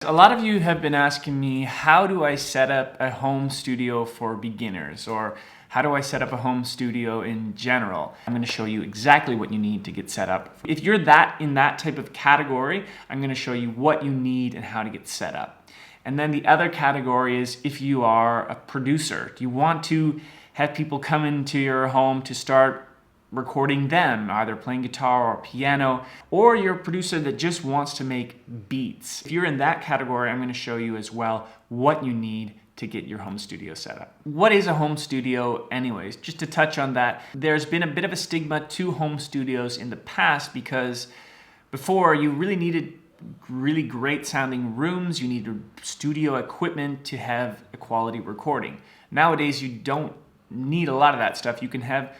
A lot of you have been asking me, how do I set up a home studio for beginners? Or how do I set up a home studio in general? I'm going to show you exactly what you need to get set up. If you're in that type of category, I'm going to show you what you need and how to get set up. And then the other category is if you are a producer. Do you want to have people come into your home to start recording them, either playing guitar or piano, or you're a producer that just wants to make beats? If you're in that category, I'm going to show you as well what you need to get your home studio set up. What is a home studio anyways? Just to touch on that, there's been a bit of a stigma to home studios in the past because before you really needed really great sounding rooms, you needed studio equipment to have a quality recording. Nowadays, you don't need a lot of that stuff. You can have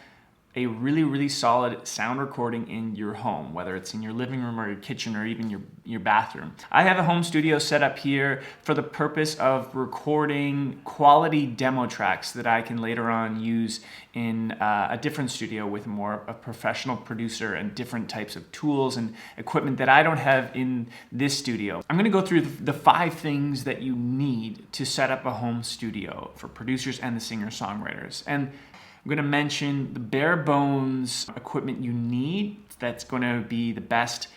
a really, really solid sound recording in your home, whether it's in your living room or your kitchen or even your bathroom. I have a home studio set up here for the purpose of recording quality demo tracks that I can later on use in a different studio with more a professional producer and different types of tools and equipment that I don't have in this studio. I'm gonna go through the 5 things that you need to set up a home studio for producers and the singer-songwriters. And I'm going to mention the bare bones equipment you need that's going to be the best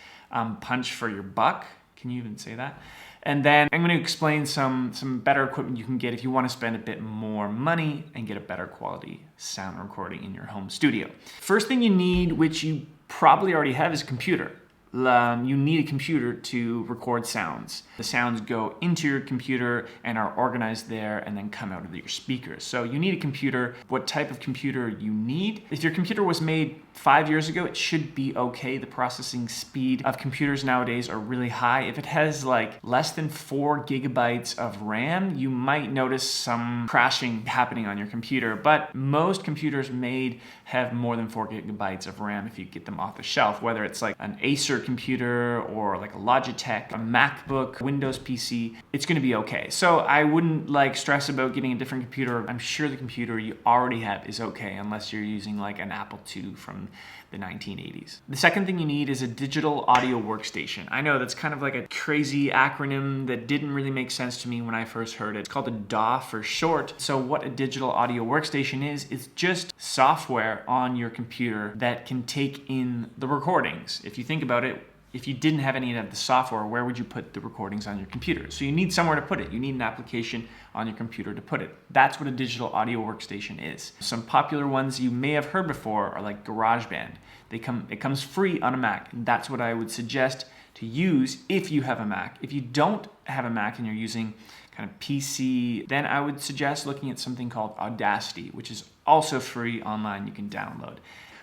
punch for your buck. Can you even say that? And then I'm going to explain some better equipment you can get if you want to spend a bit more money and get a better quality sound recording in your home studio. First thing you need, which you probably already have, is a computer. You need a computer to record sounds. The sounds go into your computer and are organized there and then come out of your speakers. So you need a computer. What type of computer you need? If your computer was made 5 years ago, it should be okay. The processing speed of computers nowadays are really high. If it has like less than 4 gigabytes of RAM, you might notice some crashing happening on your computer. But most computers made have more than 4 gigabytes of RAM if you get them off the shelf, whether it's like an Acer computer or like a Logitech, a MacBook, Windows PC, it's going to be okay. So I wouldn't stress about getting a different computer. I'm sure the computer you already have is okay unless you're using like an Apple II from the 1980s. The second thing you need is a digital audio workstation. I know that's kind of like a crazy acronym that didn't really make sense to me when I first heard it. It's called a DAW for short. So what a digital audio workstation is, it's just software on your computer that can take in the recordings. If you think about it, if you didn't have any of the software, where would you put the recordings on your computer? So you need somewhere to put it. You need an application on your computer to put it. That's what a digital audio workstation is. Some popular ones you may have heard before are like GarageBand. It comes free on a Mac. And that's what I would suggest to use if you have a Mac. If you don't have a Mac and you're using kind of PC, then I would suggest looking at something called Audacity, which is also free online, you can download.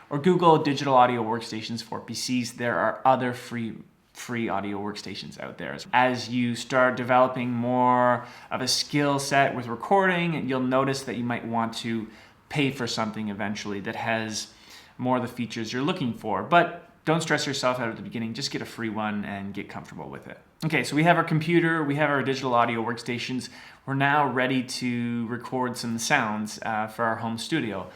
Or Google digital audio workstations for PCs. There are other free audio workstations out there. As you start developing more of a skill set with recording, you'll notice that you might want to pay for something eventually that has more of the features you're looking for. But don't stress yourself out at the beginning. Just get a free one and get comfortable with it. Okay, so we have our computer, we have our digital audio workstations. We're now ready to record some sounds for our home studio.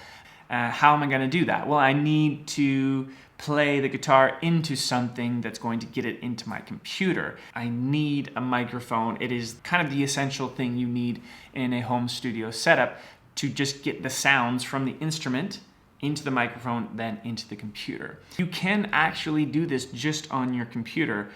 How am I going to do that? Well, I need to play the guitar into something that's going to get it into my computer. I need a microphone. It is kind of the essential thing you need in a home studio setup to just get the sounds from the instrument into the microphone, then into the computer. You can actually do this just on your computer.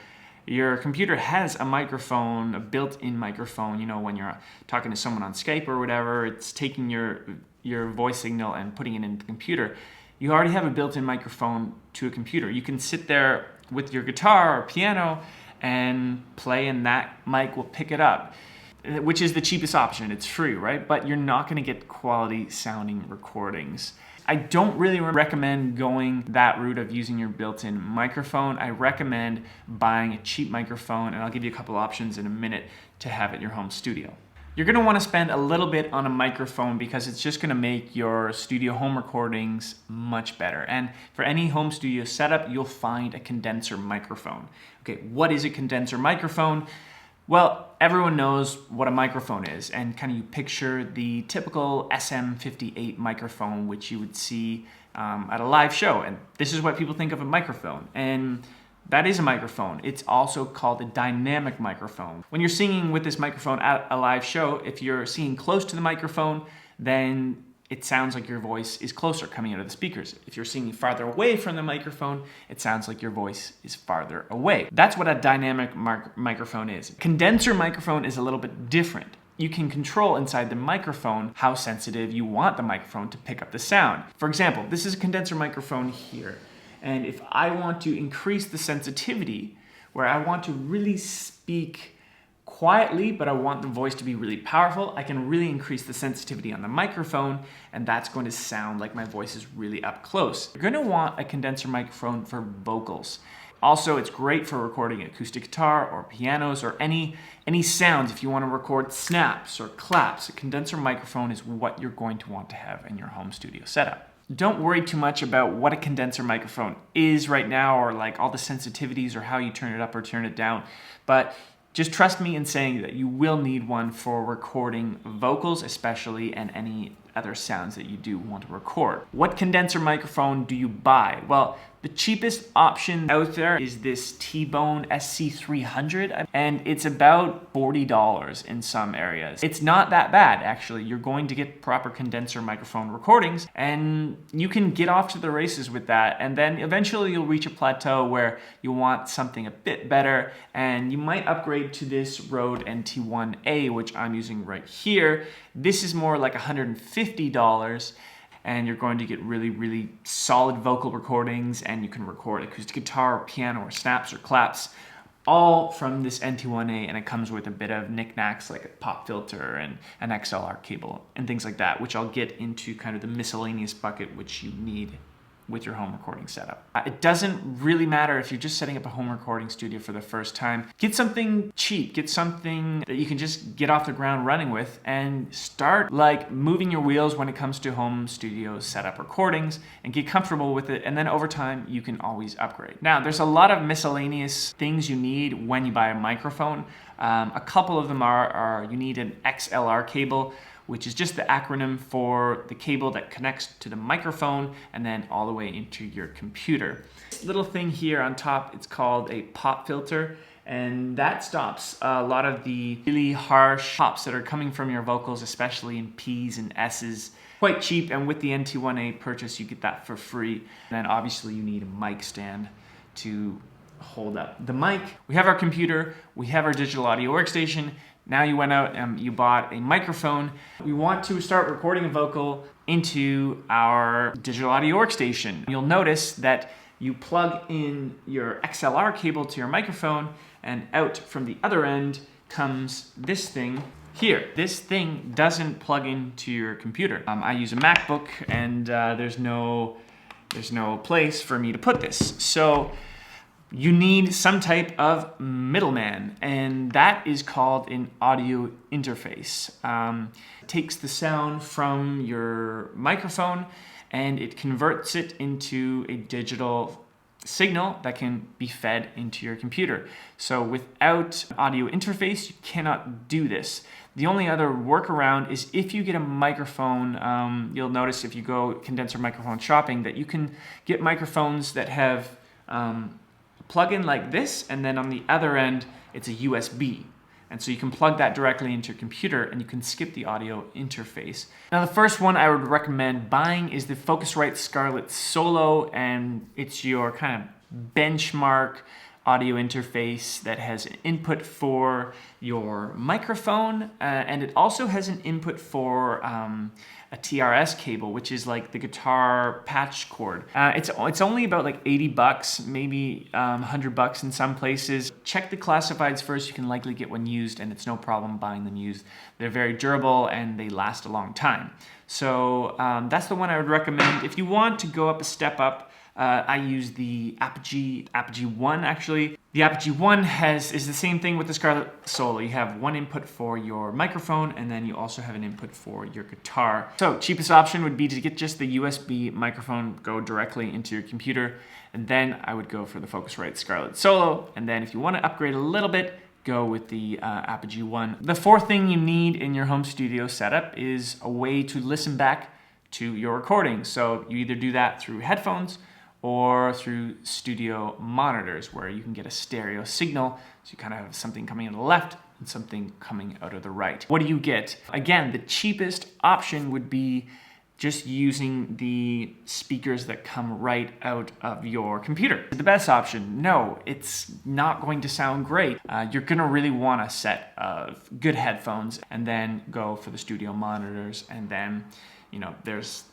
Your computer has a microphone, a built-in microphone. You know, when you're talking to someone on Skype or whatever, it's taking your voice signal and putting it into the computer. You already have a built-in microphone to a computer. You can sit there with your guitar or piano and play, and that mic will pick it up, which is the cheapest option. It's free, right? But you're not going to get quality sounding recordings. I don't really recommend going that route of using your built-in microphone. I recommend buying a cheap microphone, and I'll give you a couple options in a minute to have at your home studio. You're going to want to spend a little bit on a microphone because it's just going to make your studio home recordings much better. And for any home studio setup, you'll find a condenser microphone. Okay, what is a condenser microphone? Well, everyone knows what a microphone is, and kind of you picture the typical SM58 microphone, which you would see at a live show. And this is what people think of a microphone. And That is a microphone. It's also called a dynamic microphone. When you're singing with this microphone at a live show, if you're singing close to the microphone, then it sounds like your voice is closer coming out of the speakers. If you're singing farther away from the microphone, it sounds like your voice is farther away. That's what a dynamic microphone is. Condenser microphone is a little bit different. You can control inside the microphone how sensitive you want the microphone to pick up the sound. For example, this is a condenser microphone here. And if I want to increase the sensitivity, where I want to really speak quietly, but I want the voice to be really powerful, I can really increase the sensitivity on the microphone, and that's going to sound like my voice is really up close. You're going to want a condenser microphone for vocals. Also, it's great for recording acoustic guitar or pianos or any sounds. If you want to record snaps or claps, a condenser microphone is what you're going to want to have in your home studio setup. Don't worry too much about what a condenser microphone is right now, or like all the sensitivities or how you turn it up or turn it down, but just trust me in saying that you will need one for recording vocals especially, and any other sounds that you do want to record. What condenser microphone do you buy? Well, the cheapest option out there is this T-Bone SC300, and it's about $40 in some areas. It's not that bad, actually. You're going to get proper condenser microphone recordings, and you can get off to the races with that, and then eventually you'll reach a plateau where you want something a bit better, and you might upgrade to this Rode NT1A, which I'm using right here. This is more like $150, and you're going to get really, really solid vocal recordings, and you can record acoustic guitar or piano or snaps or claps, all from this NT1A, and it comes with a bit of knickknacks like a pop filter and an XLR cable and things like that, which I'll get into kind of the miscellaneous bucket which you need with your home recording setup. It doesn't really matter if you're just setting up a home recording studio for the first time. Get something cheap, get something that you can just get off the ground running with, and start like moving your wheels when it comes to home studio setup recordings, and get comfortable with it, and then over time you can always upgrade. Now, there's a lot of miscellaneous things you need when you buy a microphone. A couple of them are you need an XLR cable, which is just the acronym for the cable that connects to the microphone and then all the way into your computer. This little thing here on top, it's called a pop filter, and that stops a lot of the really harsh pops that are coming from your vocals, especially in P's and S's. Quite cheap, and with the NT1A purchase, you get that for free. And then obviously you need a mic stand to hold up the mic. We have our computer, we have our digital audio workstation. Now you went out and you bought a microphone. We want to start recording a vocal into our digital audio workstation. You'll notice that you plug in your XLR cable to your microphone, and out from the other end comes this thing here. This thing doesn't plug into your computer. I use a MacBook, and there's no place for me to put this. So you need some type of middleman, and that is called an audio interface. It takes the sound from your microphone and it converts it into a digital signal that can be fed into your computer. So without audio interface, you cannot do this. The only other workaround is if you get a microphone. You'll notice if you go condenser microphone shopping that you can get microphones that have plug-in like this, and then on the other end it's a USB, and so you can plug that directly into your computer and you can skip the audio interface. Now, the first one I would recommend buying is the Focusrite Scarlett Solo, and it's your kind of benchmark audio interface that has an input for your microphone, and it also has an input for a TRS cable, which is like the guitar patch cord. It's only about like 80 bucks, maybe 100 bucks in some places. Check the classifieds first. You can likely get one used, and it's no problem buying them used. They're very durable and they last a long time. So that's the one I would recommend. If you want to go up a step up, I use the Apogee 1 actually. The Apogee 1 is the same thing with the Scarlett Solo. You have one input for your microphone, and then you also have an input for your guitar. So cheapest option would be to get just the USB microphone, go directly into your computer, and then I would go for the Focusrite Scarlett Solo. And then if you want to upgrade a little bit, go with the Apogee 1. The fourth thing you need in your home studio setup is a way to listen back to your recording. So you either do that through headphones, or through studio monitors where you can get a stereo signal. So you kind of have something coming out of the left and something coming out of the right. What do you get? Again, the cheapest option would be just using the speakers that come right out of your computer. The best option, no, it's not going to sound great. You're gonna really want a set of good headphones and then go for the studio monitors, and then, you know,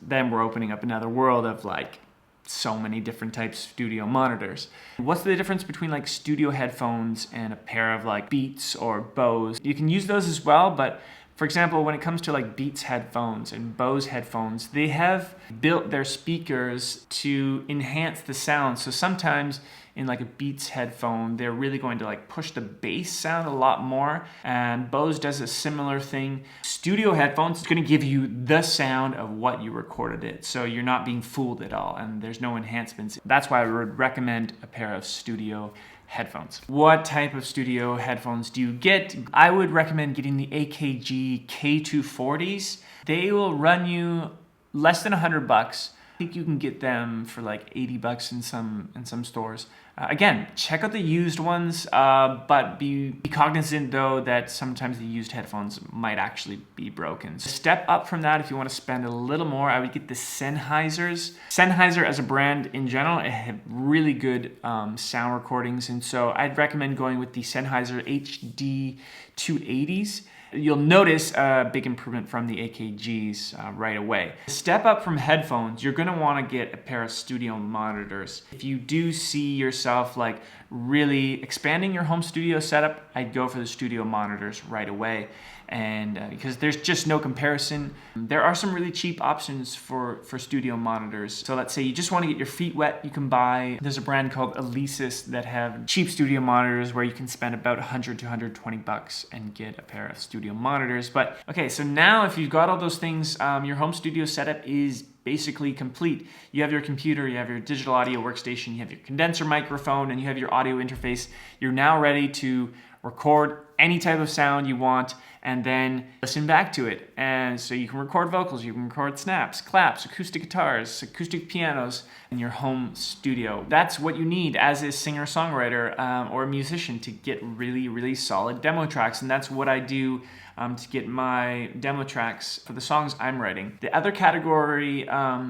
then we're opening up another world of like so many different types of studio monitors. What's the difference between like studio headphones and a pair of like Beats or Bose? You can use those as well, but for example, when it comes to like Beats headphones and Bose headphones, they have built their speakers to enhance the sound. So sometimes in like a Beats headphone, they're really going to like push the bass sound a lot more. And Bose does a similar thing. Studio headphones is going to give you the sound of what you recorded it. So you're not being fooled at all, and there's no enhancements. That's why I would recommend a pair of studio headphones. What type of studio headphones do you get? I would recommend getting the AKG K240s. They will run you less than $100. I think you can get them for like $80 in some stores. Again, check out the used ones, but be cognizant though that sometimes the used headphones might actually be broken. So step up from that if you want to spend a little more. I would get the Sennheisers. Sennheiser as a brand in general, it have really good sound recordings, and so I'd recommend going with the Sennheiser HD 280s. You'll notice a big improvement from the AKGs right away. Step up from headphones, you're gonna wanna get a pair of studio monitors. If you do see yourself like really expanding your home studio setup, I'd go for the studio monitors right away. And because there's just no comparison. There are some really cheap options for studio monitors. So let's say you just want to get your feet wet, you can buy, there's a brand called Alesis that have cheap studio monitors where you can spend about $100 to $120 and get a pair of studio monitors. But okay, so now if you've got all those things, your home studio setup is basically complete. You have your computer, you have your digital audio workstation, you have your condenser microphone, and you have your audio interface. You're now ready to record any type of sound you want and then listen back to it. And so you can record vocals, you can record snaps, claps, acoustic guitars, acoustic pianos in your home studio. That's what you need as a singer-songwriter or a musician to get really, really solid demo tracks. And that's what I do to get my demo tracks for the songs I'm writing. The other category,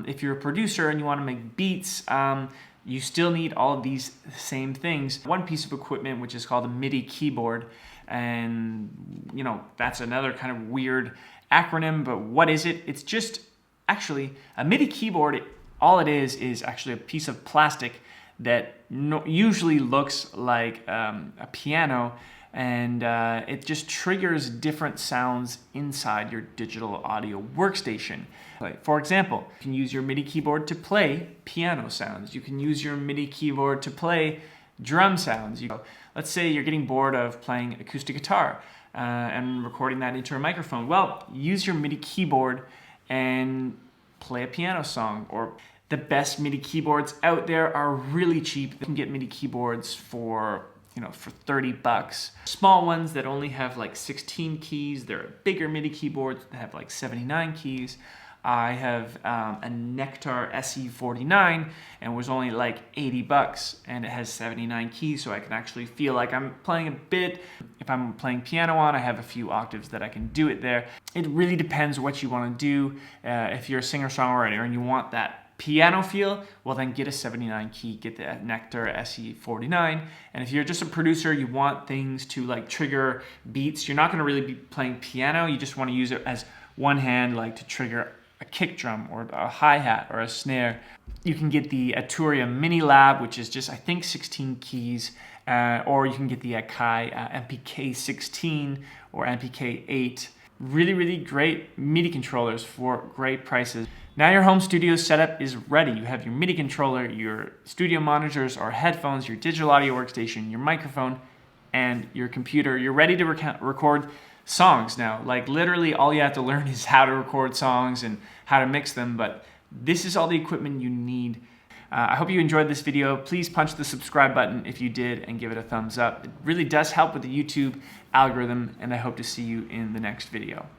if you're a producer and you want to make beats, you still need all of these same things. One piece of equipment, which is called a MIDI keyboard, and you know, that's another kind of weird acronym, but what is it? It's just actually a MIDI keyboard. All it is actually a piece of plastic that usually looks like a piano, and it just triggers different sounds inside your digital audio workstation. For example, you can use your MIDI keyboard to play piano sounds. You can use your MIDI keyboard to play drum sounds. Let's say you're getting bored of playing acoustic guitar and recording that into a microphone. Well, use your MIDI keyboard and play a piano song. Or the best MIDI keyboards out there are really cheap. You can get MIDI keyboards for $30. Small ones that only have like 16 keys. There are bigger MIDI keyboards that have like 79 keys. I have a Nectar SE49 and was only like $80, and it has 79 keys, so I can actually feel like I'm playing a bit. If I'm playing piano on, I have a few octaves that I can do it there. It really depends what you want to do. If you're a singer-songwriter and you want that piano feel, well then get a 79 key, get the Nectar SE49. And if you're just a producer, you want things to like trigger beats, you're not going to really be playing piano, you just want to use it as one hand like to trigger a kick drum or a hi-hat or a snare. You can get the Arturia Mini Lab, which is just I think 16 keys, or you can get the Akai MPK16 or MPK8. Really, really great MIDI controllers for great prices. Now your home studio setup is ready. You have your MIDI controller, your studio monitors or headphones, your digital audio workstation, your microphone, and your computer. You're ready to record songs now. Like literally all you have to learn is how to record songs and how to mix them, but this is all the equipment you need. I hope you enjoyed this video. Please punch the subscribe button if you did and give it a thumbs up. It really does help with the YouTube algorithm, and I hope to see you in the next video.